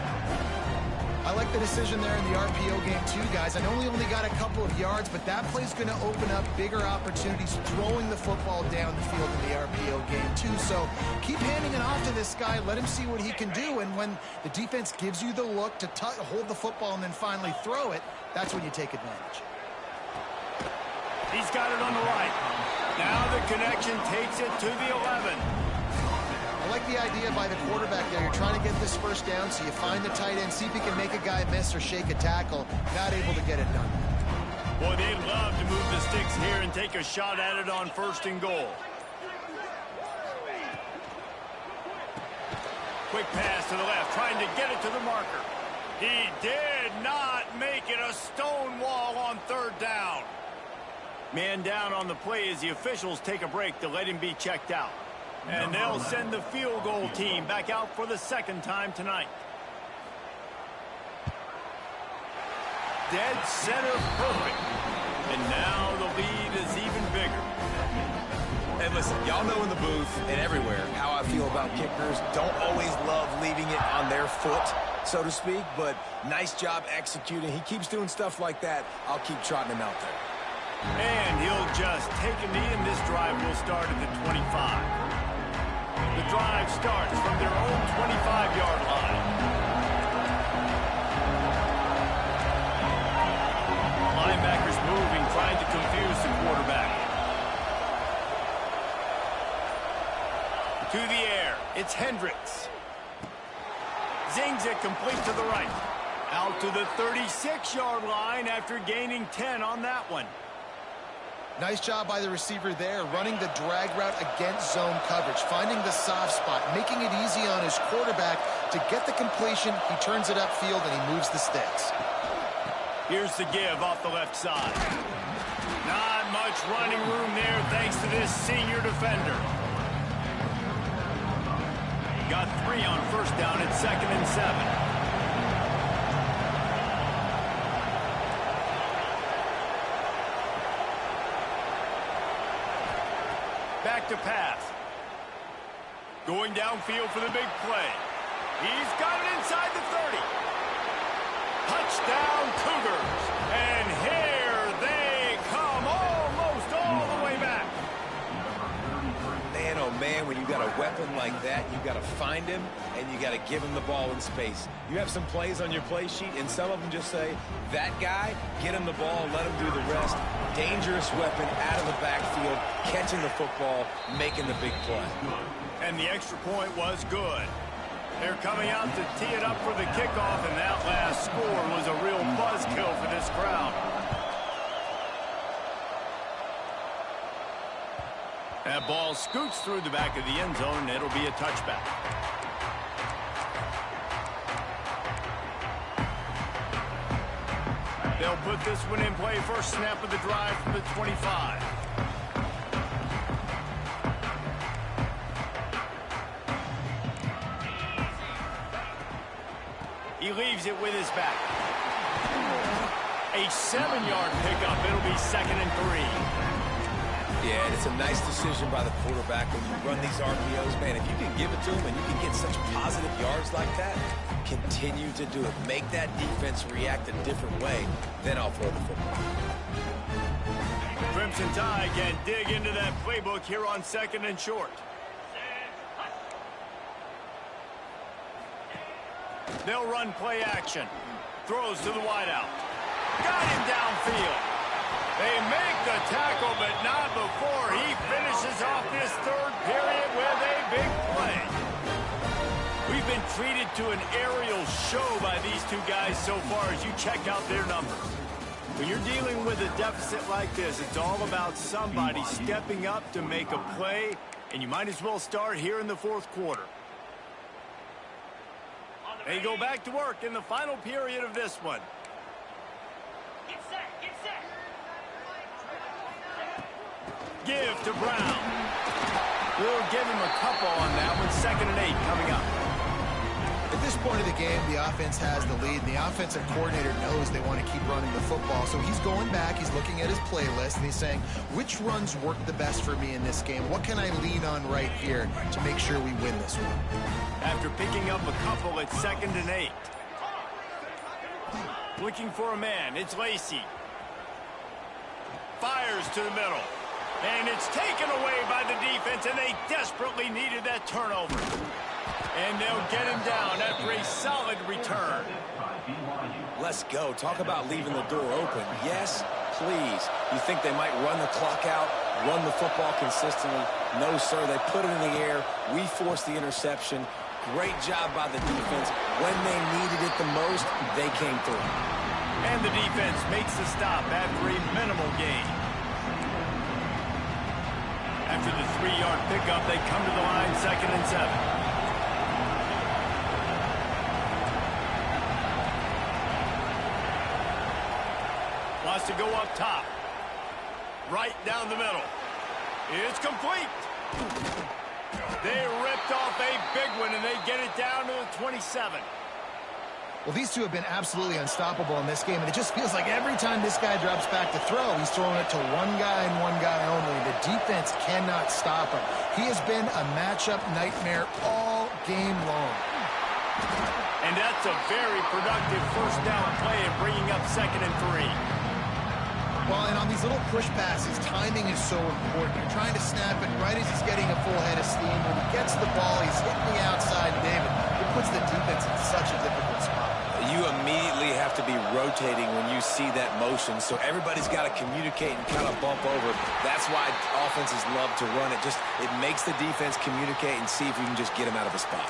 I like the decision there in the RPO game too, guys. I know we only got a couple of yards, but that play's going to open up bigger opportunities throwing the football down the field in the RPO game too. So keep handing it off to this guy. Let him see what he can do. And when the defense gives you the look to hold the football and then finally throw it, that's when you take advantage. He's got it on the right. Now the connection takes it to the 11. I like the idea by the quarterback there. You're trying to get this first down, so you find the tight end, see if he can make a guy miss or shake a tackle. Not able to get it done. Boy, they'd love to move the sticks here and take a shot at it on 1st and goal. Quick pass to the left, trying to get it to the marker. He did not make it. A stone wall on 3rd down. Man down on the play as the officials take a break to let him be checked out. And they'll send the field goal team back out for the 2nd time tonight. Dead center perfect. And now the lead is even bigger. And listen, y'all know in the booth and everywhere how I feel about kickers. Don't always love leaving it on their foot, so to speak, but nice job executing. He keeps doing stuff like that. I'll keep trotting him out there. And he'll just take a knee, and this drive will start at the 25. The drive starts from their own 25-yard line. Linebackers moving, trying to confuse the quarterback. To the air, it's Hendricks. Zings it complete to the right. Out to the 36-yard line after gaining 10 on that one. Nice job by the receiver there, running the drag route against zone coverage, finding the soft spot, making it easy on his quarterback to get the completion. He turns it upfield, and he moves the sticks. Here's the give off the left side. Not much running room there thanks to this senior defender. Got 3 on 1st down at 2nd and 7. Back to pass. Going downfield for the big play. He's got it inside the 30. Touchdown Cougars. And here they come, almost all the way back. Man, oh man. man, when you got a weapon like that, you got to find him and you got to give him the ball in space. You have some plays on your play sheet, and some of them just say, that guy, get him the ball, let him do the rest. Dangerous weapon out of the backfield, catching the football, making the big play. And the extra point was good. They're coming out to tee it up for the kickoff, and that last score was a real buzzkill for this crowd. That ball scoots through the back of the end zone, and it'll be a touchback. They'll put this one in play. First snap of the drive from the 25. He leaves it with his back. A 7-yard pickup. It'll be 2nd and 3. Yeah, and it's a nice decision by the quarterback when you run these RPOs. Man, if you can give it to him and you can get such positive yards like that, continue to do it. Make that defense react a different way, then I'll throw the football. Crimson Tide can dig into that playbook here on 2nd and short. They'll run play action. Throws to the wideout. Got him downfield. They make the tackle, but not before he finishes off this 3rd period with a big play. We've been treated to an aerial show by these two guys so far as you check out their numbers. When you're dealing with a deficit like this, it's all about somebody stepping up to make a play, and you might as well start here in the 4th quarter. They go back to work in the final period of this one. Get set, get set. Give to Brown. We'll give him a couple on that one. 2nd and 8 coming up. At this point of the game, the offense has the lead, and the offensive coordinator knows they want to keep running the football. So he's going back, he's looking at his playlist, and he's saying, which runs work the best for me in this game? What can I lean on right here to make sure we win this one? After picking up a couple at 2nd and 8. Looking for a man, it's Lacey. Fires to the middle. And it's taken away by the defense, and they desperately needed that turnover. And they'll get him down after a solid return. Let's go. Talk about leaving the door open. Yes, please. You think they might run the clock out, run the football consistently? No, sir. They put it in the air. We forced the interception. Great job by the defense. When they needed it the most, they came through. And the defense makes the stop after a minimal gain. After the 3-yard pickup, they come to the line, 2nd and 7. Wants to go up top. Right down the middle. It's complete. They ripped off a big one, and they get it down to the 27. Well, these two have been absolutely unstoppable in this game, and it just feels like every time this guy drops back to throw, he's throwing it to one guy and one guy only. The defense cannot stop him. He has been a matchup nightmare all game long. And that's a very productive 1st down play and bringing up 2nd and 3. Well, and on these little push passes, timing is so important. You're trying to snap it right as he's getting a full head of steam. When he gets the ball, he's hitting the outside, David. It puts the defense in such a difficult spot. You immediately have to be rotating when you see that motion, so everybody's got to communicate and kind of bump over. That's why offenses love to run it. It makes the defense communicate and see if you can just get him out of a spot.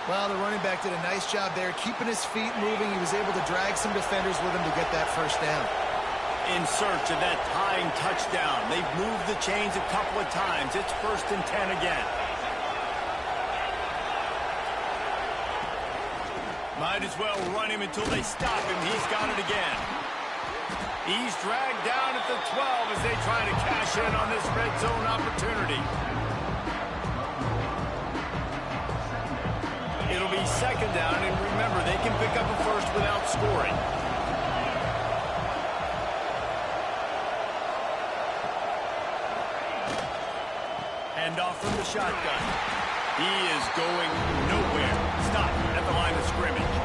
Well, the running back did a nice job there, keeping his feet moving. He was able to drag some defenders with him to get that 1st down. In search of that tying touchdown. They've moved the chains a couple of times. It's 1st and 10 again. Might as well run him until they stop him. He's got it again. He's dragged down at the 12 as they try to cash in on this red zone opportunity. It'll be 2nd down, and remember, they can pick up a 1st without scoring. Handoff from the shotgun. He is going nowhere. Stop at the line of scrimmage.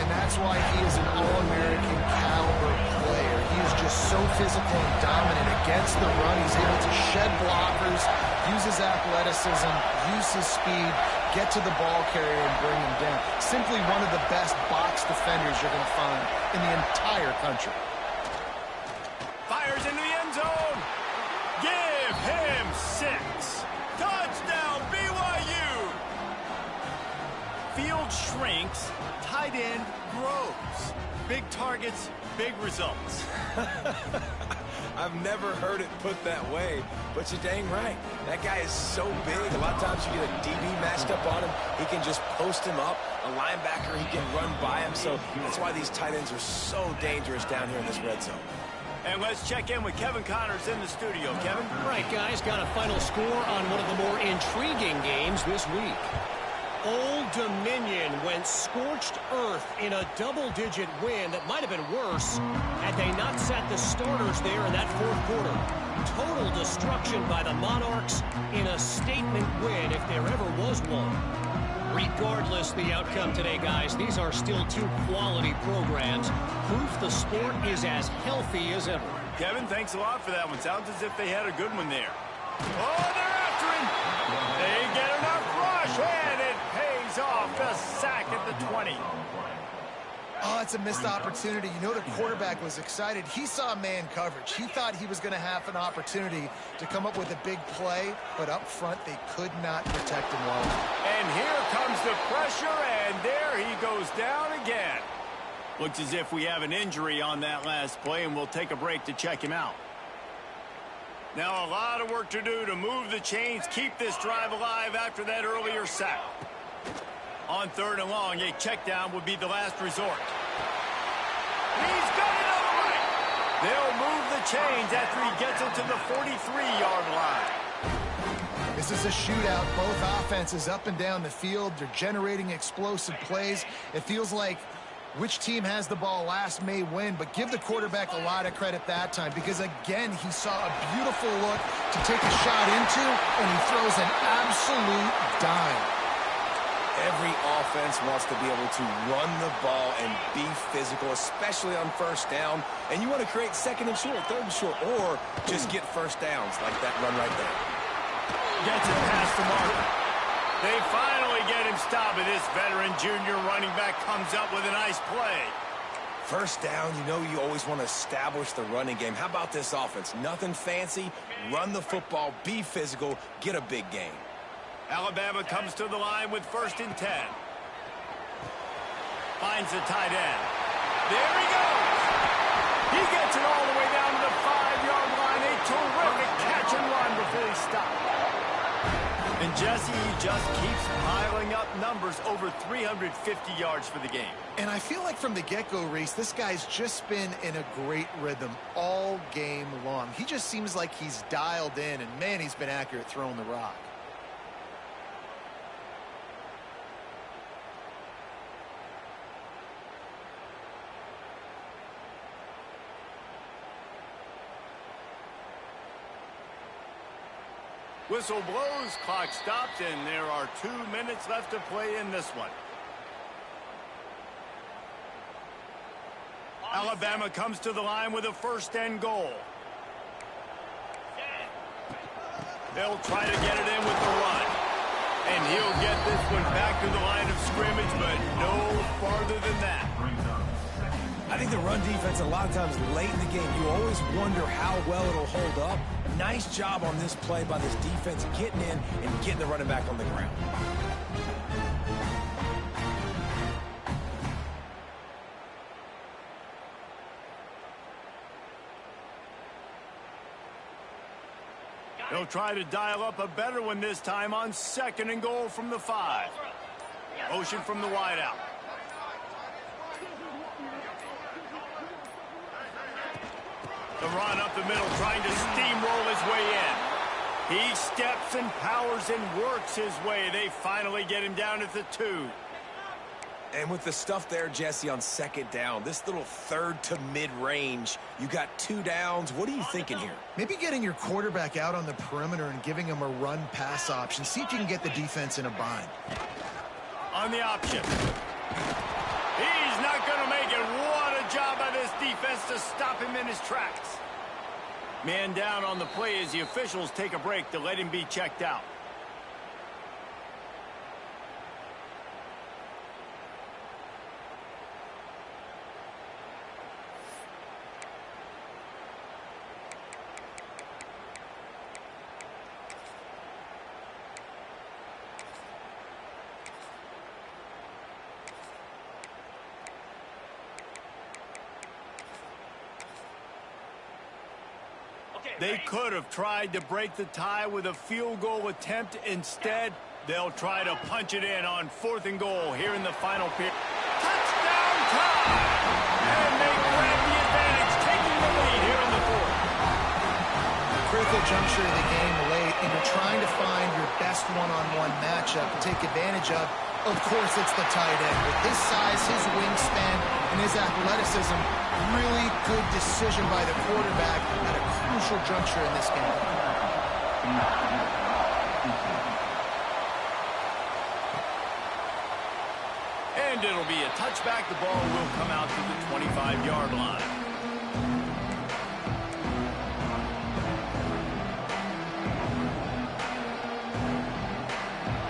And that's why he is an All-American caliber player. He is just so physical and dominant against the run. He's able to shed blockers, use his athleticism, use his speed, get to the ball carrier and bring him down. Simply one of the best box defenders you're going to find in the entire country. Fires into the end zone. Give him 6. Touchdown, BYU. Field shrinks, tight end grows. Big targets, big results. I've never heard it put that way, but you're dang right. That guy is so big. A lot of times you get a DB matched up on him. He can just post him up. A linebacker, he can run by him. So that's why these tight ends are so dangerous down here in this red zone. And let's check in with Kevin Connors in the studio. Kevin? Right, guys, got a final score on one of the more intriguing games this week. Old Dominion went scorched earth in a double-digit win that might have been worse had they not sat the starters there in that fourth quarter. Total destruction by the Monarchs in a statement win if there ever was one. Regardless the outcome today, guys, these are still 2 quality programs. Proof the sport is as healthy as ever. Kevin, thanks a lot for that one. Sounds as if they had a good one there. Oh, they're after him. They get enough rush, and it pays off. The sack at the 20. Oh, it's a missed opportunity. You know, the quarterback was excited. He saw man coverage. He thought he was going to have an opportunity to come up with a big play, but up front, they could not protect him well. And here comes the pressure, and there he goes down again. Looks as if we have an injury on that last play, and we'll take a break to check him out. Now a lot of work to do to move the chains, keep this drive alive after that earlier sack. On 3rd and long, a check down would be the last resort. He's got it on the right. They'll move the chains after he gets it to the 43-yard line. This is a shootout. Both offenses up and down the field. They're generating explosive plays. It feels like which team has the ball last may win, but give the quarterback a lot of credit that time because, again, he saw a beautiful look to take a shot into, and he throws an absolute dime. Every offense wants to be able to run the ball and be physical, especially on first down. And you want to create 2nd and short, 3rd and short, or just get first downs like that run right there. Gets it past the marker. They finally get him stopped, and this veteran junior running back comes up with a nice play. First down, you know you always want to establish the running game. How about this offense? Nothing fancy. Run the football, be physical, get a big gain. Alabama comes to the line with 1st and 10. Finds the tight end. There he goes. He gets it all the way down to the 5-yard line. A terrific catch and run before he stopped. And Jesse, he just keeps piling up numbers, over 350 yards for the game. And I feel like from the get-go, Reese, this guy's just been in a great rhythm all game long. He just seems like he's dialed in, and, man, he's been accurate throwing the rock. Whistle blows, clock stops, and there are 2 minutes left to play in this one. Alabama comes to the line with a 1st and goal. They'll try to get it in with the run. And he'll get this one back to the line of scrimmage, but no farther than that. I think the run defense, a lot of times late in the game, you always wonder how well it'll hold up. Nice job on this play by this defense getting in and getting the running back on the ground. They'll try to dial up a better one this time on 2nd and goal from the 5. Motion from the wideout. The run up the middle, trying to steamroll his way in. He steps and powers and works his way. They finally get him down at the 2. And with the stuff there, Jesse, on 2nd down, this little 3rd to mid-range, you got 2 downs. What are you thinking here? Maybe getting your quarterback out on the perimeter and giving him a run-pass option. See if you can get the defense in a bind. On the option. He's not going to make it. What a job by this defense to stop him in his tracks. Man down on the play as the officials take a break to let him be checked out. They could have tried to break the tie with a field goal attempt. Instead, they'll try to punch it in on 4th and goal here in the final period. Touchdown tie! And they grab the advantage, taking the lead here in the 4th. Critical juncture of the game late, and you're trying to find your best one-on-one matchup to take advantage of. Of course, it's the tight end. With his size, his wingspan, and his athleticism, really good decision by the quarterback at a crucial juncture in this game. And it'll be a touchback. The ball will come out to the 25-yard line.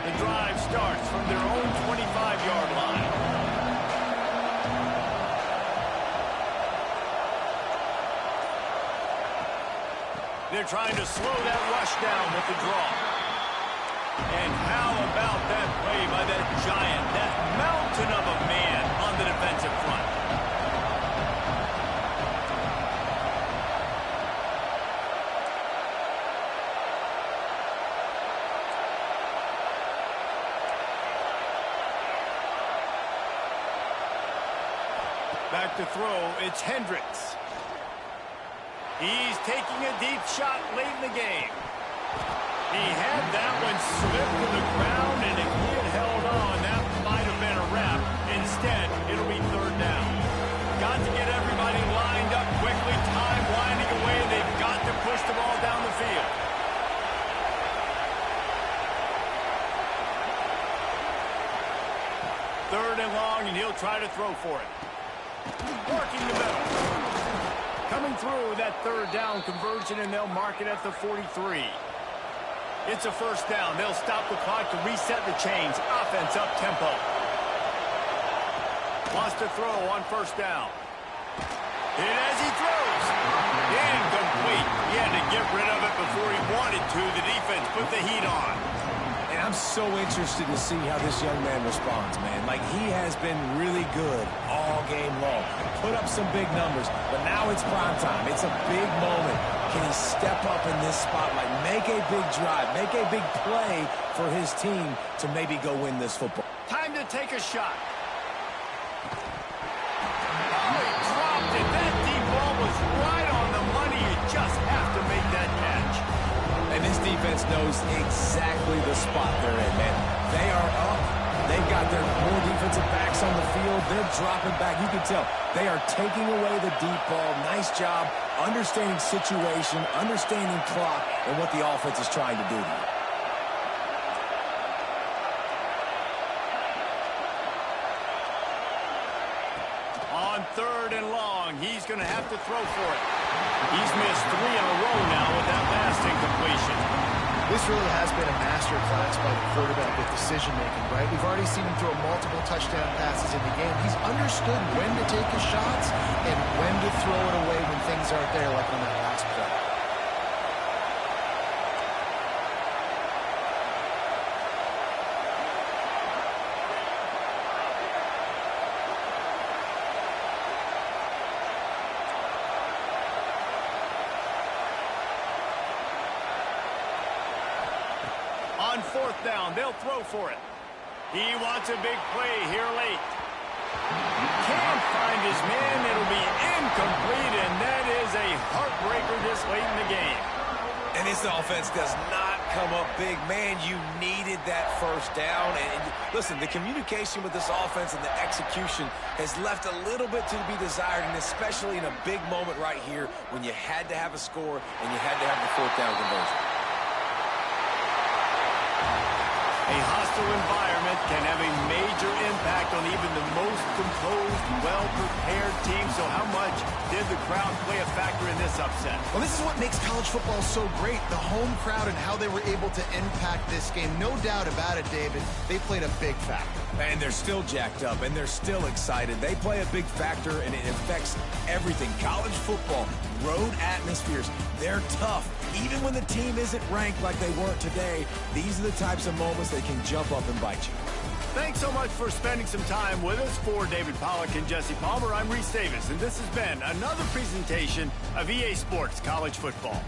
The drive starts from their own 25-yard line. They're trying to slow that rush down with the draw. And how about that play by that giant, that mountain of a man on the defensive front? Back to throw, it's Hendricks. He's taking a deep shot late in the game. He had that one slipped to the ground, and if he had held on, that might have been a wrap. Instead, it'll be 3rd down. Got to get everybody lined up quickly. Time winding away. They've got to push the ball down the field. Third and long, and he'll try to throw for it. Working the middle. Coming through that 3rd down conversion, and they'll mark it at the 43. It's a 1st down. They'll stop the clock to reset the chains. Offense up tempo. Wants to throw on 1st down. And as he throws, incomplete. He had to get rid of it before he wanted to. The defense put the heat on. And I'm so interested to see how this young man responds, man. Like, he has been really good all game long. Put up some big numbers, but now it's prime time. It's a big moment. Can he step up in this spotlight, make a big drive, make a big play for his team to maybe go win this football? Time to take a shot. Oh, he dropped it. That deep ball was right on the money. You just have to make that catch. And this defense knows exactly the spot they're in, man. They are up. They've got their more defensive backs on the field. They're dropping back. You can tell they are taking away the deep ball. Nice job understanding situation, understanding clock, and what the offense is trying to do to you. On 3rd and long, he's going to have to throw for it. He's missed 3 in a row now with that last incompletion. This really has been a master class by the quarterback with decision-making, right? We've already seen him throw multiple touchdown passes in the game. He's understood when to take his shots and when to throw it away when things aren't there, like on that last play. On 4th down, they'll throw for it. He wants a big play here late. Can't find his man. It'll be incomplete, and that is a heartbreaker this late in the game. And this offense does not come up big. Man, you needed that 1st down. And listen, the communication with this offense and the execution has left a little bit to be desired, and especially in a big moment right here when you had to have a score and you had to have the 4th down conversion. A hostile environment can have a major impact on even the most composed, well-prepared team. So how much did the crowd play a factor in this upset? Well, this is what makes college football so great, the home crowd and how they were able to impact this game. No doubt about it, David. They played a big factor. And they're still jacked up, and they're still excited. They play a big factor, and it affects everything. College football, road atmospheres, they're tough. Even when the team isn't ranked like they weren't today, these are the types of moments that can jump up and bite you. Thanks so much for spending some time with us. For David Pollack and Jesse Palmer, I'm Reese Davis, and this has been another presentation of EA Sports College Football.